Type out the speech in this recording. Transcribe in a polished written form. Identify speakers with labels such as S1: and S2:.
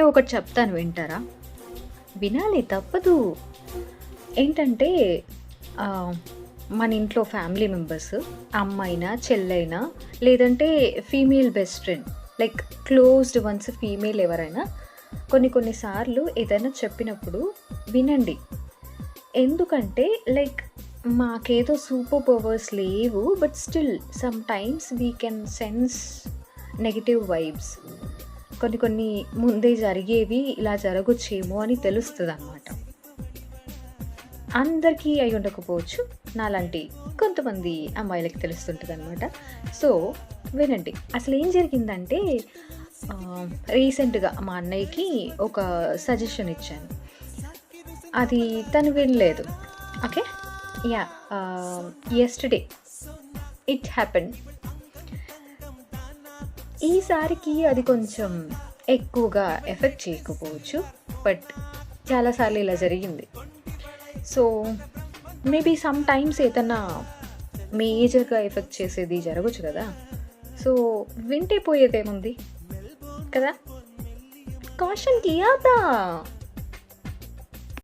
S1: ఒకటి చెప్తాను వింటారా? వినాలి తప్పదు. ఏంటంటే ఆహ్, మన ఇంట్లో ఫ్యామిలీ మెంబర్స్ అమ్మైనా, చెల్లైనా లేదంటే female best friend like closed once female ఎవరైనా కొన్ని కొన్ని సార్లు ఏదైనా చెప్పినప్పుడు వినండి. ఎందుకంటే లైక్ మాకేదో సూపర్ పవర్స్ లేవు. But still sometimes we can sense negative vibes. కొన్ని కొన్ని ముందే జరిగేవి ఇలా జరగొచ్చేమో అని తెలుస్తదనమాట. అందరికీ అయి ఉండకపోవచ్చు. నాలాంటి కొంతమంది అమ్మాయిలకి తెలుస్తుంటదనమాట. సో, వినండి. అసలేం జరిగిందంటే రీసెంట్‌గా మా అన్నయ్యకి ఒక సజెషన్ ఇచ్చాను. అది తను వినలేదు. Okay. Yeah! Yesterday it happened. ఈసారికి అది కొంచెం ఎక్కువగా ఎఫెక్ట్ చేయకపోవచ్చు. బట్ చాలా సార్లు ఇలా జరిగింది. సో, మేబీ సమ్‌టైమ్స్ ఏదన్నా మేజర్‌గా ఎఫెక్ట్ చేసేది జరగొచ్చు గదా! సో, వింటే పోయేదేముంది కదా! కాషన్ కియా థా.